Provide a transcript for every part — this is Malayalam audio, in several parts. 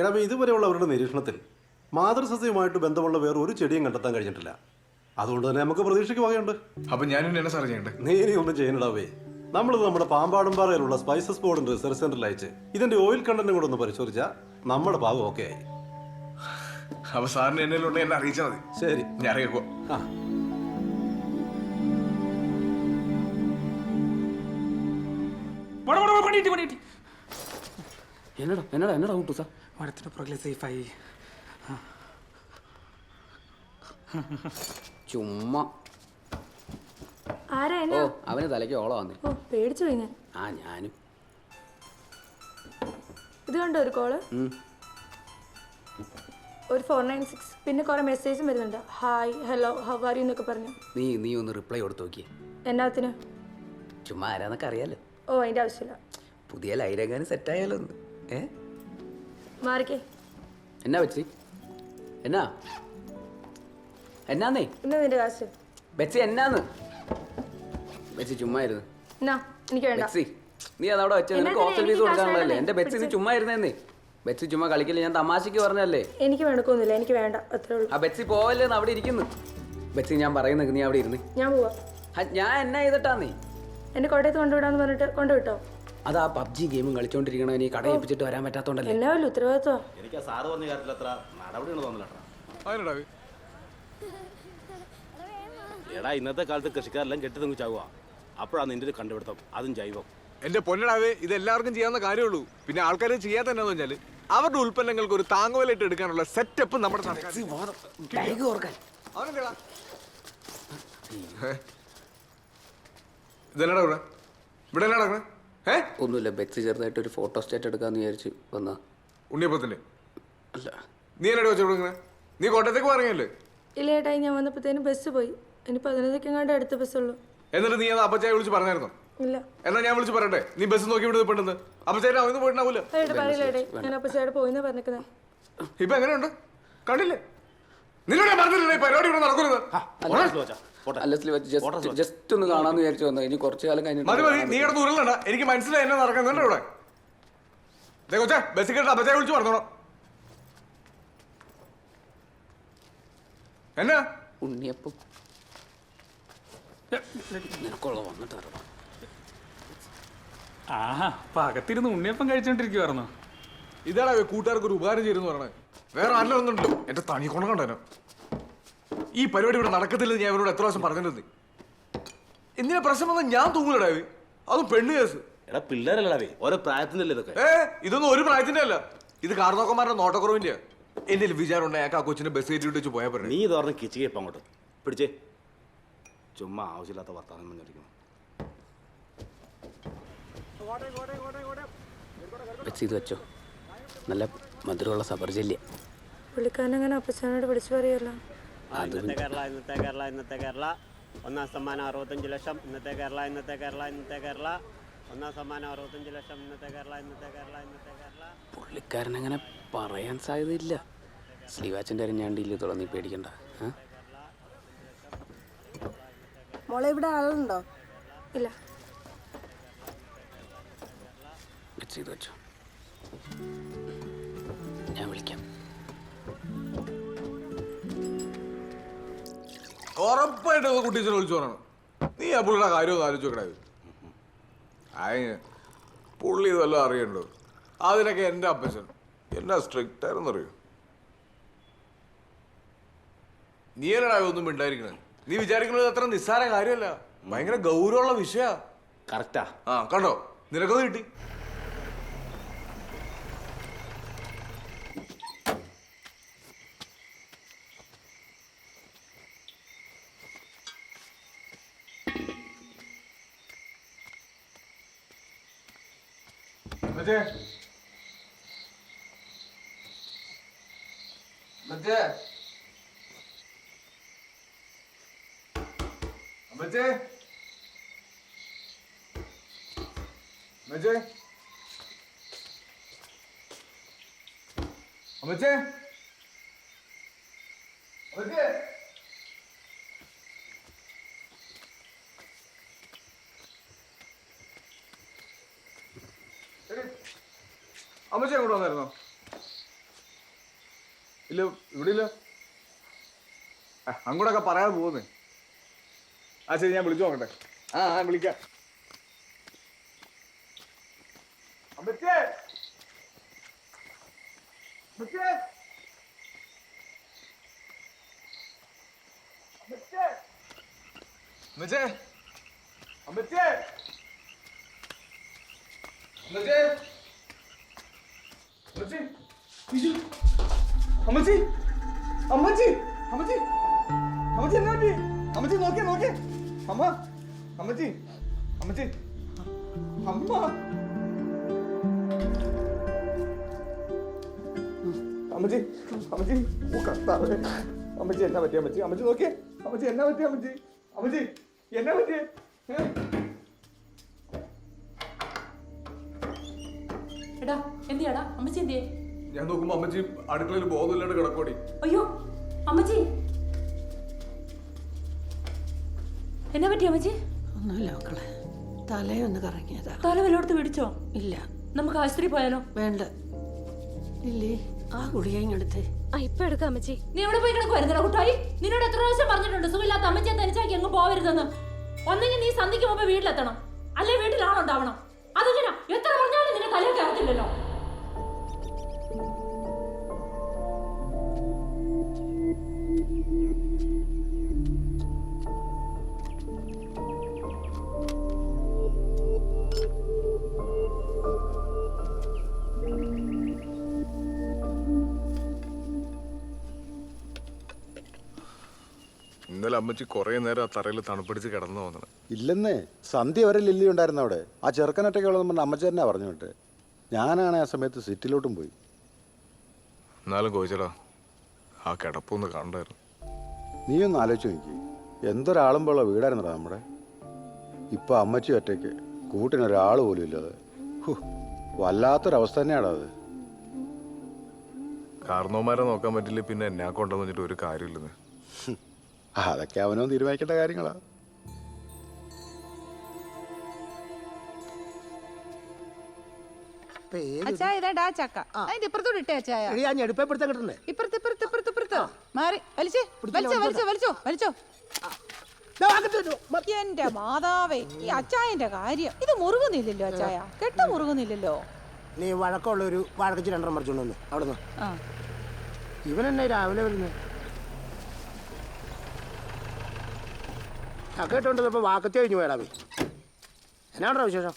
എടാ, ഇതുവരെയുള്ളവരുടെ നിരീക്ഷണത്തിൽ മാതൃസസ്യവുമായിട്ട് ബന്ധമുള്ള വേറെ ഒരു ചെടിയും കണ്ടെത്താൻ കഴിഞ്ഞിട്ടില്ല. അതുകൊണ്ട് തന്നെ നമുക്ക് പ്രതീക്ഷയ്ക്ക് വകയുണ്ട്. അപ്പൊ ഞാൻ എന്നാ സാർ ചെയ്യണ്ടേ? നീ ഇനി ഒന്നും ചെയ്യണടാവേ. നമ്മളിത് നമ്മുടെ പാമ്പാടുംപാറയിലുള്ള സ്പൈസസ് ബോർഡിന്റെ റിസർച്ച് സെന്ററിൽ അയച്ച് ഇതിന്റെ ഓയിൽ കണ്ടന്റും കൂടെ ഒന്ന് പരിശോധിച്ചാൽ നമ്മുടെ ഭാഗം ഓക്കെ ആയി. അപ്പൊ സാറിന് എന്നോട് എന്നെ അറിയിച്ചാൽ മതി. ശരി, ഞാൻ അറിയിക്കോ. ആ എന്നടാ എന്നടാ എന്നടാ ഔട്ടു സാർ മരത്തിന്റെ പുറകിലെ സേഫായി. ചുമ്മാ ആരാ ഓ എന്നാ? അവന് തലയ്ക്ക് ഓളം വന്നേ. ഓ പേടിച്ചു പോയി ഞാൻ. ആ ഞാനും. ഇത് കണ്ടോ ഒരു കോള്? ഒരു 496. പിന്നെ കുറെ മെസ്സേജും വരുന്നുണ്ട്. Hi, hello, how are you എന്നൊക്കെ പറഞ്ഞു. നീ ഒന്ന് റിപ്ലൈ കൊടുത്തു നോക്കിയേ. എന്നാത്തിന്? ചുമ്മാ ആരാന്നൊക്കെ അറിയാലോ. ഓ അതിന്റെ ആവശ്യമില്ല. പുതിയ ലൈരങ്ങാനും സെറ്റായാലോ ഒന്ന്. മാറിക്കേ. എന്നാ വെച്ചി? എന്നാന്നേ ഇന്ന് നിന്റെ കാശ്. ബെച്ചി എന്നാന്ന്? ബെച്ചി ചുമ്മാ ഇരുന്ന്. എന്നാ എനിക്ക് വേണ്ട. ബെച്ചി നീ അതവിടെ വെച്ച നിനക്ക് ഹോസ്റ്റൽ ഫീസ് കൊടുക്കാനുള്ളതല്ലേ? എന്റെ ബെച്ചി നീ ചുമ്മാ ഇരുന്നേന്നേ. ബെച്ചി ചുമ്മാ കളിക്കില്ല, ഞാൻ തമാശക്ക് പറഞ്ഞല്ലേ. എനിക്ക് വേണക്കൊന്നുമില്ല, എനിക്ക് വേണ്ട, അത്രേ ഉള്ളൂ. ആ ബെച്ചി പോവല്ലേന്ന് അവിടെ ഇരിക്കുന്നു. ബെച്ചി ഞാൻ പറയുന്നത് നീ അവിടെ ഇരുന്ന്. ഞാൻ പോവാ. ഞാൻ എന്നാ ചെയ്തിട്ടാന്നേ? എന്നെ കോട്ടയത്ത് കൊണ്ടുവിടാന്ന് പറഞ്ഞിട്ട് കൊണ്ടുവിട്ടോ? അത് ആ പബ്ജി ഗെയിമും കളിച്ചോണ്ടിരിക്കണോ, ഇനി കട ഏൽപ്പിച്ചിട്ട് വരാൻ പറ്റാത്തോണ്ടല്ലേ. എന്നാ വല്ല ഉത്തരവാദിത്വ? എനിക്ക് സാറ് പറഞ്ഞ കാര്യത്തിൽ അത്ര നടപടികൾ തോന്നില്ല. എടാ, ഇന്നത്തെ കാലത്ത് കൃഷിക്കാരെല്ലാം കെട്ടി തങ്ങി ചാവുക. അപ്പോഴാണ് നിന്റെ ഒരു കണ്ടുപിടുത്തം, അതും ജൈവം. എന്റെ പൊന്നടാവേ, ഇത് എല്ലാവർക്കും ചെയ്യാവുന്ന കാര്യമുള്ളൂ. പിന്നെ ആൾക്കാർ ചെയ്യാത്ത എന്നാന്ന് വെച്ചാല് അവരുടെ ഉൽപ്പന്നങ്ങൾക്ക് ഒരു താങ്ങുവിലയിട്ട് എടുക്കാനുള്ള സെറ്റപ്പ് നമ്മുടെ ഇതെന്നാ ഇവിടെ ഇവിടെ എന്നാ നടക്കണേ? ഒന്നുമില്ല, ബെക്സി ചെറുതായിട്ട് ഒരു ഫോട്ടോ സ്റ്റേറ്റ് എടുക്കാന്ന് വിചാരിച്ചു വന്നാ. ഉണ്ണിയപ്പത്തിന്റെ അല്ല, നീ എന്നാ വെച്ചു കൊടുക്കണേ? നീ കോട്ടയത്തേക്ക് പറഞ്ഞല്ലേ? ഇല്ല ഏട്ടായി, ഞാൻ വന്നപ്പോഴത്തേനും ബസ് പോയി. ഇനി 15 അടുത്ത ബസ്സുള്ളൂ. എന്നിട്ട് നീ അത് അപ്പച്ചായ വിളിച്ച് പറഞ്ഞായിരുന്നോ? ഇല്ല. എന്നാ ഞാൻ വിളിച്ച് പറയട്ടെ, നീ ബസ് നോക്കി ഇവിടെ പെട്ടെന്ന് അപ്പച്ചായിട്ട് അവന്ന് പോയിട്ടുണ്ടാവൂല. പറയില്ലേടേ, ഞാൻ അപ്പച്ചയുടെ പോയിന്നാ പറഞ്ഞിരിക്കുന്നത്. ഇപ്പൊ എങ്ങനെയുണ്ട്? കണ്ടില്ലേ? നിന്നോട് ഞാൻ പറഞ്ഞില്ലേ ഈ പരിപാടി ഇവിടെ നടക്കരുത്. ജസ്റ്റ് ഒന്ന് കാണാന്ന് വിചാരിച്ചു വന്നു. ഇനി കുറച്ചു കാലം മതി മതി, നീ കിടന്ന് ഉരുളണ്ട. എനിക്ക് മനസ്സിലായി എന്നെ നടക്കുന്നുണ്ട് ഇവിടെ. കൊച്ചേ, ബസ് കേട്ട് അപ്പച്ചായ വിളിച്ച് പറഞ്ഞോളാം. എന്നാ ഉണ്ണിയപ്പം നിനക്കുള്ള വന്നിട്ട് അറിയാം. ആഹാ, പകത്തിരുന്ന് ഉണ്ണിയപ്പം കഴിച്ചോണ്ടിരിക്കുവായിരുന്നു. ഇതാണ് കൂട്ടുകാർക്ക് ഒരു ഉപകാരം ചെയ്യുന്നു പറയണേ. വേറെ ആരെല്ലാം ഒന്നുണ്ടോ? എന്റെ തനി കൊണം കണ്ടോ? ഈ പരിപാടി ഇവിടെ നടക്കത്തില്ലെന്ന് ഞാൻ ഇവരോട് എത്ര പ്രാവശ്യം പറഞ്ഞിട്ടുണ്ട്. എന്തിനാ പ്രശ്നം വന്നാൽ ഞാൻ തൂങ്ങൂലടാവേ, അതും പെണ്ണ് കേസ്. എടാ, പിള്ളേരല്ലേ, ഓരോ പ്രായത്തിനല്ലേ ഇതൊക്കെ. ഇതൊന്നും ഒരു പ്രായത്തിന്റെ അല്ല, ഇത് കാർന്നോക്കന്മാരുടെ നോട്ടക്കുറവിന്റെ. എന്റെ വിചാരം ഉണ്ടായ ആ കൊച്ചിനെ ബസ് കയറ്റി വെച്ച് പോയാൽ പറഞ്ഞു. നീ ഇത് പറഞ്ഞ് കിച്ചിക്കപ്പം അങ്ങോട്ട് പിടിച്ചേ. ചുമ്മാ ആവശ്യമില്ലാത്ത വർത്താനം പറഞ്ഞിരിക്കണം. വെച്ച് ഇത് വെച്ചോ, നല്ല മധുരമുള്ള സബർജല്യ. പുള്ളിക്കാരനങ്ങനെ അപ്പച്ചനോട് വിളിച്ചു പറയല്ലോ. ഇന്നത്തെ കേരള ഒന്നാം സമ്മാനം 65 ലക്ഷം. ഇന്നത്തെ കേരള ഒന്നാം സമ്മാനം 65 ലക്ഷം. ഇന്നത്തെ കേരള. പുള്ളിക്കാരനങ്ങനെ പറയാൻ സാധ്യതയില്ല. ശ്രീവാച്ചൻ്റെ അരിഞ്ഞാണ്ടില്ല തുറന്ന് നീ പേടിക്കണ്ട. മോളെ, ഇവിടെ ആളുണ്ടോ? ഇല്ല. വെച്ച് ഇത് വെച്ചോ, ഞാൻ വിളിക്കാം. ഉറപ്പായിട്ട് കുട്ടീച്ചനെ വിളിച്ചു പറയണം. നീ ആ പുള്ളിയുടെ കാര്യം ഒന്ന് ആലോചിച്ച് നോക്കണേ. പുള്ളി ഇതെല്ലാം അറിയണ്ടോ? അതിനൊക്കെ എൻ്റെ അപ്പച്ചൻ എന്നാ സ്ട്രിക്റ്റ് ആയിരുന്നു അറിയോ? നീ എന്നാ ഒന്നും മിണ്ടായിരിക്കണേ? നീ വിചാരിക്കുന്നത് അത്ര നിസ്സാര കാര്യമല്ല, ഭയങ്കര ഗൗരവമുള്ള വിഷയ. കറക്റ്റാ. ആ കണ്ടോ, നിനക്കത് കിട്ടി. മറ്റേ മറ്റേ മറ്റേ മറ്റേ മറ്റേ മറ്റേ അമ്മച്ചി അങ്ങോട്ട് വന്നായിരുന്നോ? ഇല്ല ഇവിടെ ഇല്ല. അങ്ങോട്ടൊക്കെ പറയാതെ പോകുന്നേ. ആ ശരി, ഞാൻ വിളിച്ചു നോക്കട്ടെ. ആ വിളിക്കാം. അമ്മച്ചേ, അമ്മച്ചേ, അമ്മച്ചേ, അമ്മച്ചേ, അമ്മച്ചേ, അമ്മച്ചേ, അമ്മച്ചി, അമ്മച്ചി, അമ്മച്ചി, അമ്മച്ചി, അമ്മച്ചി എന്നാ പറ്റി? അമ്മച്ചി നോക്കിയേ. അമ്മ, അമ്മച്ചി, അമ്മച്ചി, അമ്മ, അമ്മച്ചി, അമ്മച്ചി, ഓ കർത്താവേ. അമ്മച്ചി എന്നാ പറ്റി? അമ്മച്ചി, അമ്മച്ചി നോക്കിയേ. അമ്മച്ചി എന്നാ പറ്റി? അമ്മച്ചി, അമ്മച്ചി എന്നാ പറ്റിയേ? എടാ എന്തിയാടാ അമ്മച്ചി എന്തിയേ? ഞാൻ നോക്കുമ്പോ അമ്മച്ചി അടുക്കളയിൽ ബോധമില്ലാണ്ട് കിടക്കോടി. അയ്യോ അമ്മച്ചി, എന്നാ പറ്റി അമ്മച്ചി? ഒന്നുമില്ല മക്കളെ, തലയൊന്ന് കറങ്ങിയതാ. തല വല്ലോടത്ത് പിടിച്ചോ? ഇല്ല. നമുക്ക് ആശുപത്രി പോയാലോ? വേണ്ട ഇല്ലേ, ആ ഗുളികയും എടുത്തേ. ഇപ്പൊ എടുക്കാം അമ്മച്ചി. നീ എവിടെ പോയി കിടക്കുവായിരുന്നോ കുട്ടായി? നിന്നോട് എത്ര പ്രാവശ്യം പറഞ്ഞിട്ടുണ്ട് സുഖമില്ലാത്ത അമ്മച്ചിയെ തനിച്ചാക്കി അങ്ങ് പോവരുതെന്ന്. ഒന്നെങ്കിൽ നീ സന്ധിക്ക് മുമ്പ് വീട്ടിലെത്തണം, അല്ലെ വീട്ടിലാണുണ്ടാവണം. അതിങ്ങനെ എത്ര പറഞ്ഞാലും നിന്നെ തലയൊക്കെ ആകത്തില്ലല്ലോ. ഇന്നലെ അമ്മച്ചി കുറെ നേരം ആ തറയിൽ തണുപ്പിടിച്ച് കിടന്നു തോന്നണം. ഇല്ലെന്നേ, സന്ധ്യ വരെ ലില്ലി ഉണ്ടായിരുന്നു അവിടെ. ആ ചെറുക്കനൊറ്റയ്ക്കുള്ളതെന്ന് പറഞ്ഞ അമ്മച്ചേരനാ പറഞ്ഞു വിട്ട്. ഞാനാണ് ആ സമയത്ത് സിറ്റിലോട്ടും പോയി. എന്നാലും കോയിച്ചടാ, ആ കിടപ്പൊന്ന് കണ്ടായിരുന്നു. നീ ഒന്ന് ആലോചിച്ച് നോക്കി, എന്തൊരാളുമ്പോഴുള്ള വീടായിരുന്നടാ നമ്മുടെ. ഇപ്പം അമ്മച്ചി ഒറ്റയ്ക്ക്, കൂട്ടിനൊരാൾ പോലും ഇല്ലാതെ. വല്ലാത്തൊരവസ്ഥ തന്നെയാടാ അത്. കാരണവന്മാരെ നോക്കാൻ പറ്റില്ല, പിന്നെ എന്നെ കൊണ്ടെന്ന് വെച്ചിട്ട് ഒരു കാര്യമില്ലെന്ന്. അതൊക്കെ അവനോ തീരുമാനിക്കേണ്ട കാര്യങ്ങളാ. അച്ചായ ഇതാ ചക്ക. അതിന്റെ ഇപ്പുറത്തോട് ഇട്ടേ അച്ചായ. ഇപ്പുറത്ത് മാറി വലിച്ചോ. എന്റെ മാതാവേ, ഈ അച്ചായന്റെ കാര്യം ഇത് മുറുകുന്നില്ലല്ലോ അച്ചായ. കെട്ട മുറുകുന്നില്ലല്ലോ. നീ വഴക്കമുള്ളൊരു വഴക്കിച്ച് രണ്ടെണ്ണം മറിച്ചോണ്ട് വന്ന് അവിടുന്ന്. ഇവനെന്നെ രാവിലെ വരുന്നത് കേട്ടോണ്ടിപ്പോ വാക്കത്തി കഴിഞ്ഞു പോയടാ. എന്നാണോ വിശേഷം?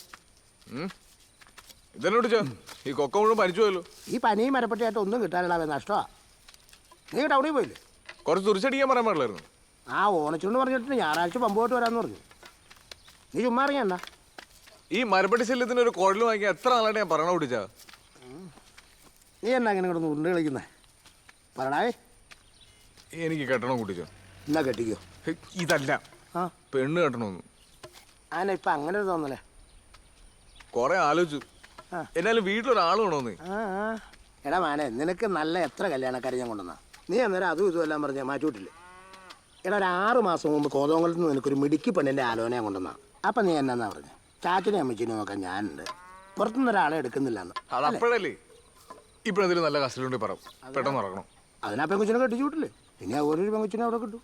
ഇതെന്നോട് ഈ കൊക്ക മുഴുവൻ പനിച്ചു പോയല്ലോ. ഈ പനിയും മരപ്പട്ടിയായിട്ട് ഒന്നും കിട്ടാനിടാവേ, നഷ്ടമാ. നീ ടൗണിൽ പോയില്ലേ? കുറച്ച് തുറിച്ചടിക്കാൻ പറയാൻ പാടില്ലായിരുന്നു. ആ ഓണച്ചൂണ്ട് പറഞ്ഞിട്ട് ഞായറാഴ്ച പമ്പോട്ട് വരാന്ന് പറഞ്ഞു. നീ ചുമ്മാ ഇറങ്ങിയണ്ട. ഈ മരപ്പട്ടി ശല്യത്തിന് ഒരു കുഴൽ വാങ്ങിക്കാൻ എത്ര നാളായിട്ട് ഞാൻ പറയണ പിടിച്ചാ. നീ എന്നാ അങ്ങനെ കിടന്ന് ഉരുണ്ട് കളിക്കുന്നേ? പറയണേ. എനിക്ക് കെട്ടണം കുട്ടിച്ചോ. എന്നാ കെട്ടിക്കോ. ഇതല്ല, ആ പെണ്ണ് കെട്ടണമെന്ന്. ആന ഇപ്പൊ അങ്ങനെ ഒരു തോന്നലേ. കൊറേ ആലോചിച്ചു, എന്നാലും വീട്ടിലൊരാൾ വേണോന്ന്. എടാ മാനെ, നിനക്ക് നല്ല എത്ര കല്യാണക്കാരെ ഞാൻ കൊണ്ടുവന്നാ. നീ അന്നേരം അതും ഇതും എല്ലാം പറഞ്ഞാൽ മാറ്റിവിട്ടില്ലേ? എടാ ഒരു 6 മാസം മുമ്പ് കോതോങ്കലത്ത് നിന്ന് നിനക്കൊരു മിടുക്കി പെണ്ണിൻ്റെ ആലോചന ഞാൻ കൊണ്ടുവന്നാ. അപ്പം നീ എന്നാ പറഞ്ഞു? ചാച്ചനെ അമ്മച്ചിനെ നോക്കാൻ ഞാനുണ്ട്, പുറത്തുനിന്ന് ഒരാളെ എടുക്കുന്നില്ലെന്ന്. അതപ്പോഴല്ലേ. ഇപ്പോഴെന്തെങ്കിലും നല്ല കസ്റ്റഡിയുണ്ട് പറ, പെട്ടെന്ന് ഇറങ്ങണം. അതിനാ പെങ്കുച്ചിനെ കെട്ടിച്ചു വിട്ടില്ലേ? പിന്നെ ഓരോരു പെങ്കുച്ചിനെ അവിടെ കിട്ടും.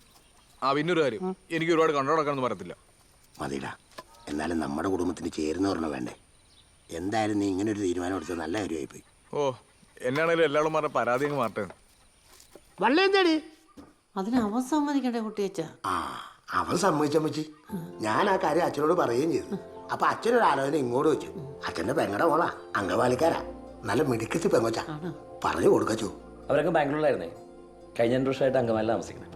പിന്നൊരു കാര്യം, എനിക്ക് ഒരുപാട് കണ്ടു നടക്കാനൊന്നും പറയത്തില്ല. മതിടാ, എന്നാലും നമ്മുടെ കുടുംബത്തിന് ചേരുന്നവരണം വേണ്ടേ? എന്തായാലും നീ ഇങ്ങനെ ഒരു തീരുമാനം എടുത്തത് നല്ല കാര്യമായിപ്പോയി. എന്നാണേലും എല്ലാവരും പറഞ്ഞ പരാതി അങ്ങ് മാറട്ടെ. വള്ളം തേടി അതിന് അവൻ സമ്മതിക്കണ്ടേ കുട്ടിയച്ച? അവൻ സമ്മതിച്ചമ്മച്ചി. ഞാൻ ആ കാര്യം അച്ഛനോട് പറയുകയും ചെയ്തു. അപ്പൊ അച്ഛനൊരു ആലോചന ഇങ്ങോട്ട് വെച്ചു. അച്ഛൻ്റെ പെങ്ങടെ മോളാ, അംഗവാലിക്കാരാ, നല്ല മിടുക്കത്തി പെങ്ങൊച്ച. പറഞ്ഞു കൊടുക്കച്ചു. അവരൊക്കെ ബാംഗ്ലൂരിലായിരുന്നേ. കഴിഞ്ഞ 2 വർഷമായിട്ട് അങ്കമാലിൽ താമസിക്കുന്നത്.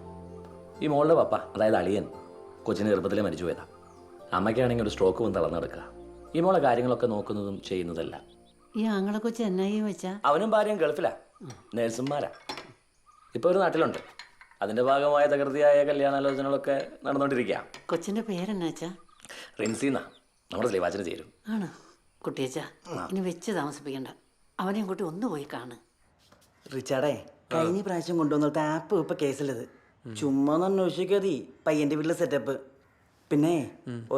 ഈ മോളുടെ പപ്പ, അതായത് അളിയൻ, കൊച്ചിന് ഗർഭത്തിൽ മരിച്ചു പോയതാ. അമ്മയ്ക്കാണെങ്കിൽ ഒരു സ്ട്രോക്ക് വന്ന് തളർന്നു കിടക്കുക. ഈ മോളെ കാര്യങ്ങളൊക്കെ നോക്കുന്നതും ചെയ്യുന്നതല്ല. ഈ ആങ്ങളെ കൊച്ചു എന്നായി വെച്ചാ? അവനും ഭാര്യയും ഗൾഫിലാ, നേഴ്സുമാരാ. ഇപ്പോൾ ഒരു നാട്ടിലുണ്ട്. അതിന്റെ ഭാഗമായ തകൃതിയായ കല്യാണാലോചനകളൊക്കെ നടന്നുകൊണ്ടിരിക്കുക. കൊച്ചിന്റെ പേരെന്നാച്ചാ? റിൻസിന്നാ. നമ്മുടെ സ്ലീവാച്ചിന് ചേരും. ആണ് കുട്ടിയച്ച, ഇനി വെച്ച് താമസിപ്പിക്കണ്ട. അവനെയും കൂട്ടി ഒന്ന് പോയി കാണ്. റിച്ചാർഡേ, കഴിഞ്ഞ പ്രാവശ്യം കൊണ്ടുവന്നിട്ട് ആപ്പ് ഇപ്പൊ കേസിലത്. ചുമ്മാ ഒന്ന് അന്വേഷിക്കാതി പയ്യന്റെ വീട്ടിലെ സെറ്റപ്പ്. പിന്നെ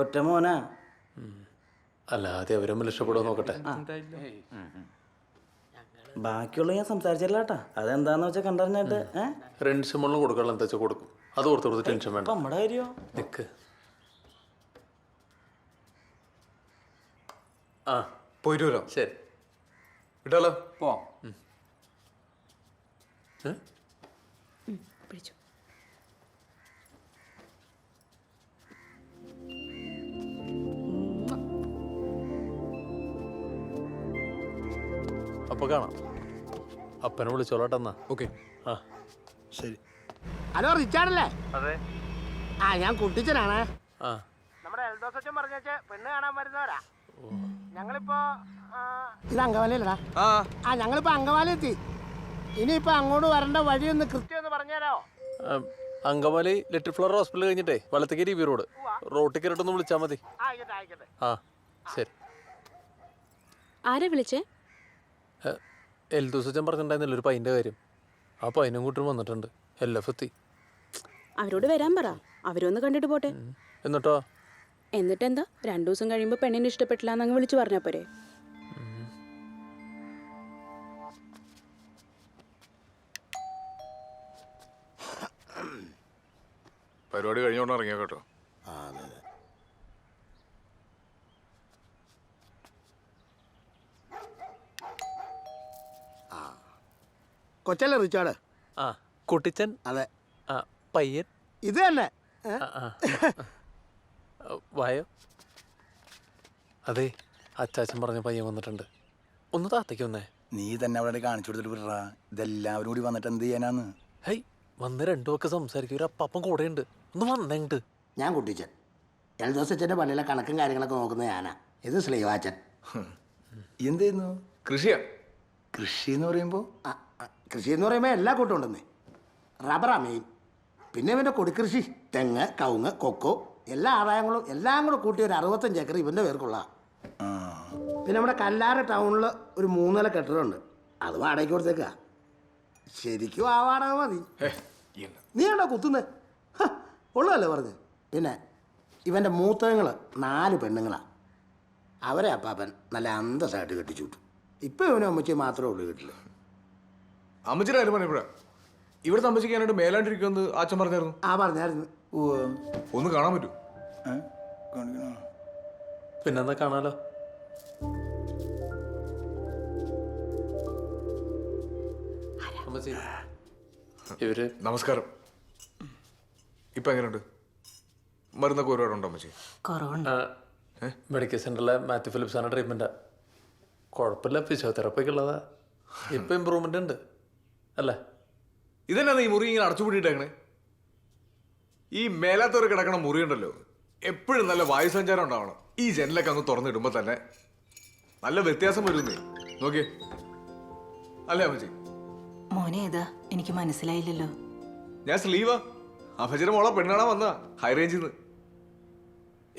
ഒറ്റ മോനാ. അല്ലാതെ അവരും രക്ഷപ്പെടുമോ നോക്കട്ടെ. ബാക്കിയുള്ള ഞാൻ സംസാരിച്ചില്ല കേട്ടാ. അതെന്താന്ന് വെച്ചാൽ കണ്ടറിഞ്ഞിട്ട് റെന്റ് ശമ്പളം കൊടുക്കണം, എന്താ വെച്ചാൽ കൊടുക്കും. അത് ഓർത്ത് ടെൻഷൻ വേണ്ട. നമ്മുടെ കാര്യോ നിക്ക്. ആ പോയിട്ട് വരാം. ശരി, വിട്ടാലോ? പോവാം. പിടിച്ചു. അപ്പൊ കാണാം. അപ്പനെ വിളിച്ചോളട്ടെന്നാ. ഓക്കെ. ആ ശരി. ഹലോ റിച്ചാർഡല്ലേ? അതെ. ആ ഞാൻ കുട്ടിച്ചനാണ്. ആ നമ്മുടെ എൽദോസച്ചൻ പറഞ്ഞ പെണ്ണ് കാണാൻ വരുന്നവരാ. ഞങ്ങളിപ്പോ ഇത് അങ്കമാലിയിലടാ. ആ ഞങ്ങളിപ്പോ അങ്കമാലി എത്തി. ഇനിയിപ്പോ അങ്ങോട്ട് വരേണ്ട വഴിയൊന്ന് കൃത്യം ഒന്ന് പറഞ്ഞുതരാമോ? അങ്കമാലി ലിറ്റിൽ ഫ്ലവർ ഹോസ്പിറ്റൽ കഴിഞ്ഞിട്ടേ വലത്തേക്ക് ബി റോഡ് റോട്ടിൽ കയറിട്ടൊന്ന് വിളിച്ചാൽ മതി. ആയിക്കോട്ടെ ആയിക്കോട്ടെ. ആ ശരി. ആരെ വിളിച്ചേ? എൽദോസച്ചൻ പറഞ്ഞിട്ടുണ്ടായിരുന്നില്ല ഒരു പൈൻ്റെ കാര്യം. ആ പൈനും കൂട്ടും വന്നിട്ടുണ്ട്. LF എത്തി. അവരോട് വരാൻ പറ, അവരൊന്ന് കണ്ടിട്ട് പോട്ടെ. എന്നിട്ടോ? എന്നിട്ടെന്താ, 2 ദിവസം കഴിയുമ്പോൾ പെണ്ണിനെ ഇഷ്ടപ്പെട്ടില്ല എന്നങ്ങ് വിളിച്ചു പറഞ്ഞാ പോരെ? പരിപാടി കഴിഞ്ഞോണ്ട് ഇറങ്ങിയോ കേട്ടോ. ആ അതെ അതെ. ആ കൊച്ചല്ലേ റിച്ചാർഡ്? ആ കുട്ടിച്ചൻ. അതെ. ആ പയ്യൻ ഇത് തന്നെ. വായോ. അതെ, അച്ചാച്ചൻ പറഞ്ഞ പയ്യൻ വന്നിട്ടുണ്ട്. ഒന്ന് താത്തേക്ക് വന്നേ. നീ തന്നെ അവിടെ കാണിച്ചു കൊടുത്തിട്ട് വിടറാ. ഇതെല്ലാവരും കൂടി വന്നിട്ട് എന്ത് ചെയ്യാനാന്ന്? ഹൈ, വന്ന് രണ്ടു ഒക്കെ സംസാരിക്കും. ഒരു അപ്പം കൂടെ ഉണ്ട്. ഒന്ന് വന്നെങ്ങട്ട്. ഞാൻ കുട്ടിച്ചൻ. എൽദോസച്ചൻ്റെ പള്ളിയിലെ കണക്കും കാര്യങ്ങളൊക്കെ നോക്കുന്നത് ഞാനാ. ഇത് ശ്രീവാച്ചൻ. എന്ത് ചെയ്യുന്നു? കൃഷിയാ. കൃഷി എന്ന് പറയുമ്പോൾ? കൃഷി എന്ന് പറയുമ്പോൾ എല്ലാ കൂട്ടം ഉണ്ടെന്നേ. റബ്ബറാ മെയിൻ. പിന്നെ ഇവൻ്റെ കൊടിക്കൃഷി, തെങ്ങ്, കവുങ്ങ്, കൊക്കോ, എല്ലാ ആദായങ്ങളും എല്ലാം കൂടെ കൂട്ടി ഒരു 65 ഏക്കർ ഇവൻ്റെ പേർക്കുള്ള. പിന്നെ നമ്മുടെ കല്ലാറ് ടൗണിൽ ഒരു 3 നില കെട്ടിടമുണ്ട്. അത് വാടകയ്ക്ക് കൊടുത്തേക്കാ. ശരിക്കും ആ വാടക മതി. നീ ആണോ കുത്തുന്നത്? ഉള്ളതല്ലേ പറഞ്ഞ്. പിന്നെ ഇവൻ്റെ മൂത്തങ്ങൾ 4 പെണ്ണുങ്ങളാണ്. അവരെ അപ്പാപ്പൻ നല്ല അന്തസ്സായിട്ട് കെട്ടിച്ചു വിട്ടു. ഇപ്പം ഇവനും അമ്മച്ചി മാത്രമേ ഉള്ളൂ വീട്ടിൽ. അമ്മച്ചിയുടെ കാര്യം പറഞ്ഞപ്പോഴാ ഇവിടുത്തെ അമ്മച്ചിക്കാനായിട്ട് മേലാണ്ടിരിക്കുമെന്ന് അച്ഛൻ പറഞ്ഞായിരുന്നു. ആ പറഞ്ഞായിരുന്നു. ഒന്ന് കാണാൻ പറ്റൂ? പിന്നെന്താ, കാണാലോ. ഇവര് നമസ്കാരം. ഇപ്പൊ എങ്ങനെയുണ്ട്? മരുന്നൊക്കെ ഒരുപാടുണ്ടോ അമ്മച്ചി? മെഡിക്കൽ സെന്ററിലെ മാത്യു ഫിലിപ്സാണ് ട്രീറ്റ്മെൻറ്റാ. കുഴപ്പമില്ല, ഫിസിയോതെറാപ്പിക്ക് ഉള്ളതാ. ഇപ്പം ഇമ്പ്രൂവ്മെൻ്റ് ഉണ്ട് അല്ലേ? ഇതന്നെ ഈ മുറി ഇങ്ങനെ അടച്ചുപൂട്ടിയിട്ടേക്കണേ. ഈ മേലാത്തവർ കിടക്കണ മുറി ഉണ്ടല്ലോ, എപ്പോഴും നല്ല വായുസഞ്ചാരം ഉണ്ടാവണം. ഈ ജനലൊക്കെ അങ്ങ് തുറന്നിടുമ്പോൾ തന്നെ നല്ല വ്യത്യാസം വരുന്നേ. നോക്കിയേ, അല്ലേ അമ്മച്ചി? മോനെ ഏതാ? എനിക്ക് മനസ്സിലായില്ലല്ലോ. ഞാൻ സ്ലീവാ. അമ്മച്ചിയുടെ മോളെ പെണ്ണാണാൻ വന്നതാ ഹൈ റേഞ്ചിൽ നിന്ന്.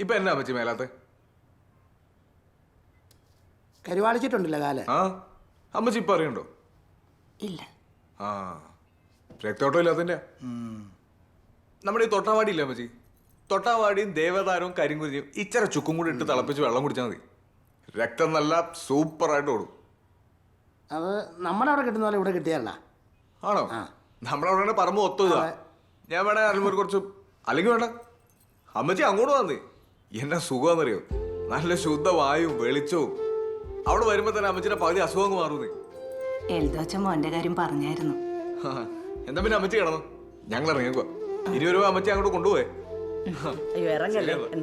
ഇപ്പൊ എന്നാ അമ്മച്ചി മേലാത്തെ? കരുവാളിച്ചിട്ടുണ്ടല്ലോ കാല്. ആ അമ്മച്ചി ഇപ്പൊ അറിയണ്ടോ? ഇല്ല. ആ രക്തോട്ടം ഇല്ലാത്തതിന്റെ. നമ്മുടെ ഈ തൊട്ടാവാടി ഇല്ല അമ്മച്ചി, തൊട്ടാവാടിയും ദേവതാരവും കരിങ്കുരിയും ഇച്ചിര ചുക്കും കൂടി ഇട്ട് തിളപ്പിച്ച് വെള്ളം കുടിച്ചാൽ മതി. രക്തം നല്ല സൂപ്പറായിട്ട് ഓടും. അത് നമ്മുടെ അവിടെ കിട്ടുന്ന പോലെ ഇവിടെ കിട്ടിയല്ല. ആണോ? നമ്മളവിടെ പറമ്പ് ഒത്തുക. ഞാൻ വേണേ അറിയുമ്പോൾ കുറച്ച്, അല്ലെങ്കിൽ വേണ്ട അമ്മച്ചി അങ്ങോട്ട് വന്നേ. എന്നാ സുഖമാണെന്നറിയോ? നല്ല ശുദ്ധ വായും വെളിച്ചവും. അവിടെ വരുമ്പോ തന്നെ അമ്മച്ചിയുടെ പകുതി അസുഖം മാറുന്നേ. എൽദോച്ച മോന്റെ കാര്യം പറഞ്ഞായിരുന്നു. എന്താ പിന്നെ അമ്മച്ചി കിടന്നു, ഞങ്ങൾ ഇറങ്ങിക്കുക. ഇനി ഒരു അമ്മച്ചി അങ്ങോട്ട് കൊണ്ടുപോയേ.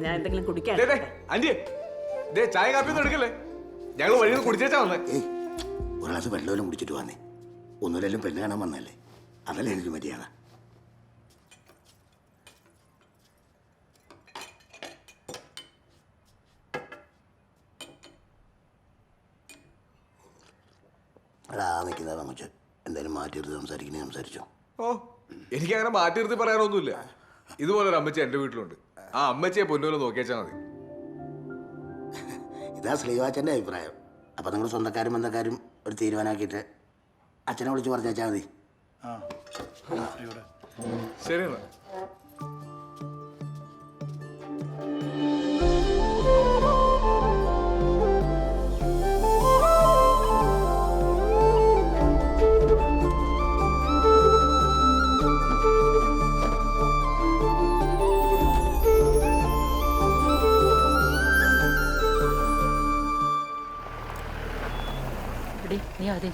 ഞാൻ എന്തെങ്കിലും കുടിക്കാൻ. ആന്റിയെ ദേ ചായ കാപ്പിയൊന്നും എടുക്കല്ലേ, ഞങ്ങൾ വഴിയിൽ നിന്ന് കുടിച്ചേച്ചാ വന്നേ. ഒരു ഗ്ലാസ് വെള്ളമെല്ലാം കുടിച്ചിട്ട് വന്നേ. ഒന്നുമില്ലെങ്കിലും പെണ്ണ് കാണാൻ വന്നല്ലേ, അതല്ലേ എനിക്ക് മര്യാദ. എടാ നിൽക്കുന്നതാ അങ്ങോട്ട്. എന്തായാലും മാറ്റി എടുത്ത് സംസാരിച്ചോ. ഓ എനിക്കങ്ങനെ മാറ്റി നിർത്തി പറയാനൊന്നുമില്ല. ഇതുപോലൊരു അമ്മച്ചി എൻ്റെ വീട്ടിലുണ്ട്. ആ അമ്മച്ചിയെ പൊന്നുപോലെ നോക്കിയാച്ചാൽ മതി. ഇതാ ശ്രീവാച്ചൻ്റെ അഭിപ്രായം. അപ്പം നിങ്ങൾ സ്വന്തക്കാരും ബന്ധക്കാരും ഒരു തീരുമാനമാക്കിയിട്ട് അച്ഛനെ വിളിച്ച് പറഞ്ഞാൽ മതി. ശരി എന്നാ.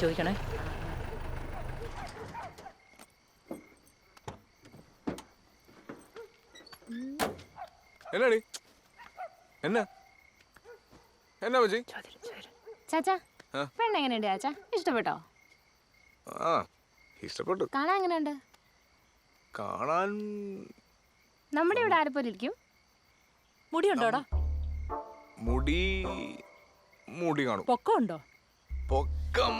ചോദിക്കണേ. എന്നാടി എന്നാ എന്നാ പറ്റി? ചാച്ചാ ആ? പെണ്ണെങ്ങനെയുണ്ട് ചാച്ചാ? ഇഷ്ടപ്പെട്ടോ? ആ ഇഷ്ടപ്പെട്ടു. കാണാൻ എങ്ങനെയുണ്ട്? കാണാൻ നമ്മുടെ ഇവിടെ ആരെപ്പോലെ ഇരിക്കും? മുടിയുണ്ടോടാ? മുടി മുടി കാണും. പൊക്കം ഉണ്ടോ? പൊക്കം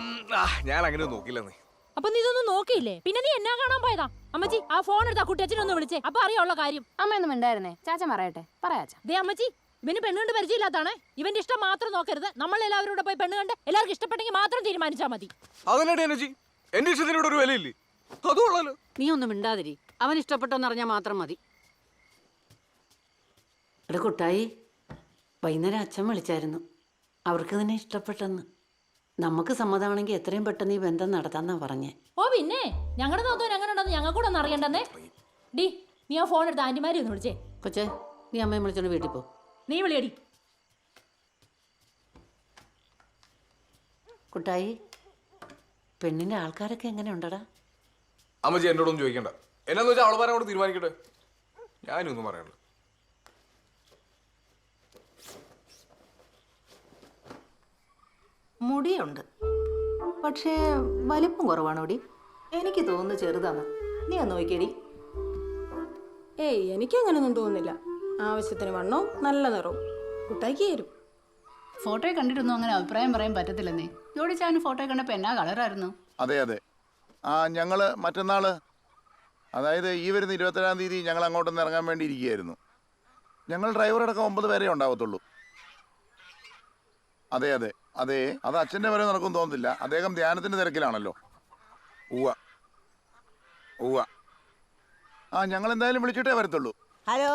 ഞാൻ അങ്ങനെ നോക്കില്ലെന്നേ. അപ്പൊ നീ ഇതൊന്നും നോക്കിയില്ലേ? പിന്നെ നീ എന്നാ കാണാൻ പോയതാ? അമ്മച്ചി ആ ഫോൺ എടുത്താ കുട്ടിയച്ഛനൊന്ന് വിളിച്ചേ, അപ്പൊ അറിയാനുള്ള കാര്യം. അമ്മയൊന്നും ഉണ്ടായിരുന്നേ, ചാച്ച പറയട്ടെ. പറയാച്ചാ. ദേ അമ്മച്ചി, ഇവന് പെണ്ണ് കണ്ട് പരിചയമില്ലാത്താണ്. ഇവന്റെ ഇഷ്ടം മാത്രം നോക്കരുത്. നമ്മളെല്ലാവരും കൂടെ പോയി പെണ്ണ് കണ്ട് എല്ലാവർക്കും ഇഷ്ടപ്പെട്ടെങ്കിൽ മാത്രം തീരുമാനിച്ചാ മതി. അതല്ലേ എനർജി, എന്റെ ഇഷ്ടത്തിനോട് ഒരു വിലയില്ലേ? അതുകൊള്ളാലോ. നീ ഒന്നും മിണ്ടാതിരി. അവൻ ഇഷ്ടപ്പെട്ടോന്നറിഞ്ഞാൽ മാത്രം മതി. എടാ കുട്ടായി, വൈകുന്നേരം അച്ഛൻ വിളിച്ചായിരുന്നു. അവർക്ക് നിന്നെ ഇഷ്ടപ്പെട്ടെന്ന്. നമുക്ക് സമ്മതമാണെങ്കിൽ എത്രയും പെട്ടെന്ന് ഈ ബന്ധം നടത്താന്നാ പറഞ്ഞേ. ഓ പിന്നെ ഞങ്ങളുടെ നോക്കാൻ എങ്ങനെ ഉണ്ടെന്ന് ഞങ്ങൾ കൂടെ ഒന്ന് അറിയണ്ടെന്നേ. ഡി നീ ആ ഫോൺ എടുത്ത് ആന്റിമാരി ഒന്ന് വിളിച്ചേ. കൊച്ചേ, നീ അമ്മയെ വിളിച്ചോണ്ട് വീട്ടിൽ പോ. നീ വിളിയടി. കുട്ടായി, പെണ്ണിന്റെ ആൾക്കാരൊക്കെ എങ്ങനെ ഉണ്ടടാ? അമ്മച്ചി എന്നോടൊന്നും ചോദിക്കണ്ട. എന്നാന്ന് വെച്ചാൽ അവളമാരോട് തീരുമാനിക്കട്ടെ. ഞാനൊന്നും പറയാനുള്ളൂ. മുടിയുണ്ട്, പക്ഷേ വലിപ്പം കുറവാണോടി. എനിക്ക് തോന്നുന്നു ചെറുതാണ്. നീ ഒന്ന് നോക്കിയടി. ഏയ് എനിക്കങ്ങനൊന്നും തോന്നുന്നില്ല. ആവശ്യത്തിന് വണ്ണോ നല്ല നിറവും കുട്ടായിക്ക് തരും. ഫോട്ടോയെ കണ്ടിട്ടൊന്നും അങ്ങനെ അഭിപ്രായം പറയാൻ പറ്റത്തില്ലെന്നേ. ജോഡിച്ചാന് ഫോട്ടോ കണ്ടപ്പോൾ എന്നാ കളറായിരുന്നു. അതെ അതെ. ആ ഞങ്ങൾ മറ്റന്നാൾ, അതായത് ഈ വരുന്ന 27-ാം തീയതി ഞങ്ങൾ അങ്ങോട്ടൊന്ന് ഇറങ്ങാൻ വേണ്ടി ഇരിക്കുകയായിരുന്നു. ഞങ്ങൾ ഡ്രൈവറടക്കം 9 പേരെ ഉണ്ടാവത്തുള്ളൂ. അതെ അതെ അതെ, അത് അച്ഛൻ്റെ വരെ നടക്കും തോന്നുന്നില്ല. അദ്ദേഹം ധ്യാനത്തിൻ്റെ തിരക്കിലാണല്ലോ. ഉവ്വ ഉവ്വ. ആ ഞങ്ങൾ എന്തായാലും വിളിച്ചിട്ടേ വരത്തുള്ളൂ. ഹലോ,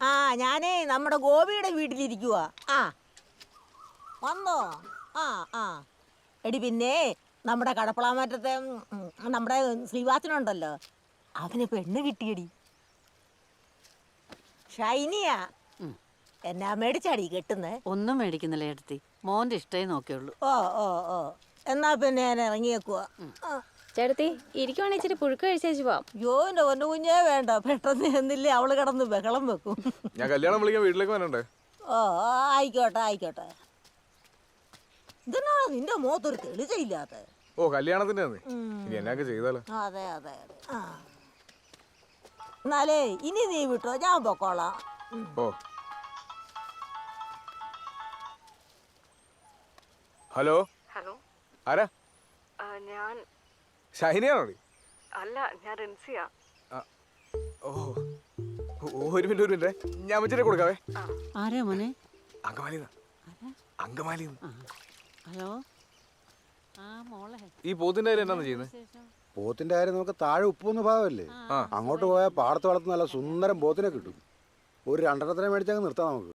ആ ഞാനേ നമ്മുടെ ഗോപിയുടെ വീട്ടിലിരിക്കുക. ആ വന്നോ? ആ ആ എടി, പിന്നെ നമ്മുടെ കടപ്പളാമറ്റത്തെ നമ്മുടെ ശ്രീവാസനുണ്ടല്ലോ, അവന് പെണ്ണ് കിട്ടിയടി. ഷൈനിയാ. എന്നാ മേടിച്ചാടി കെട്ടുന്നേ? ഒന്നും മേടിക്കുന്നില്ല ഏട്ടത്തി, മോന്റെ ഇഷ്ടേ നോക്കിയുള്ളൂ. ഓ ഓ ഓ, എന്നാ പിന്നെ ഞാൻ ഇറങ്ങിയേക്കുവാ. ചേട്ടത്തി ഇരിക്കുവാണെങ്കിൽ ഇച്ചിരി പുഴുക്ക് കഴിച്ചേച്ച് പോവാം. യോ എൻ്റെ ഒന്നു കുഞ്ഞേ വേണ്ട, പെട്ടെന്ന് എന്നില്ലേ അവള് കിടന്ന് ബഹളം വെക്കും. ഞാൻ കല്യാണം വിളിക്കാൻ വീട്ടിലേക്ക് വരണ്ടേ? ഓ ആയിക്കോട്ടെ ആയിക്കോട്ടെ. ഇതെന്നാ നിന്റെ മുഖത്തൊരു തെളിച്ചയില്ലാത്ത? ഓ കല്യാണത്തിന്റെ ഇനി എന്നൊക്കെ ചെയ്താലോ? അതെ അതെ അതെ. ആ എന്നാലേ ഇനി നീ വിട്ടോ, ഞാൻ പൊക്കോളാം. ഓ ഹലോ ഹലോ, ആരാ? ഞാൻ ഷൈനിയാണോ? അല്ല, ഞാൻ റിൻസിയാ. ഓ ഒരു മിനിറ്റ് ഞാൻ അമ്മച്ചിനെ കൊടുക്കാവേ. ആരാ മോനെ? അങ്കമാലി. ഹലോ. ആ മോളെ, ഈ പോത്തിന്റെ കാര്യം എന്നാന്ന് ചെയ്യുന്നത്? പോത്തിന്റെ കാര്യം നമുക്ക് താഴെ ഉപ്പൊന്ന് ഭാഗമല്ലേ, അങ്ങോട്ട് പോയാൽ പാടത്ത് വളർത്തുന്ന നല്ല സുന്ദരം പോത്തിനെ കിട്ടും. ഒരു 2 മേടിച്ചങ്ങ് നിർത്താം നമുക്ക്.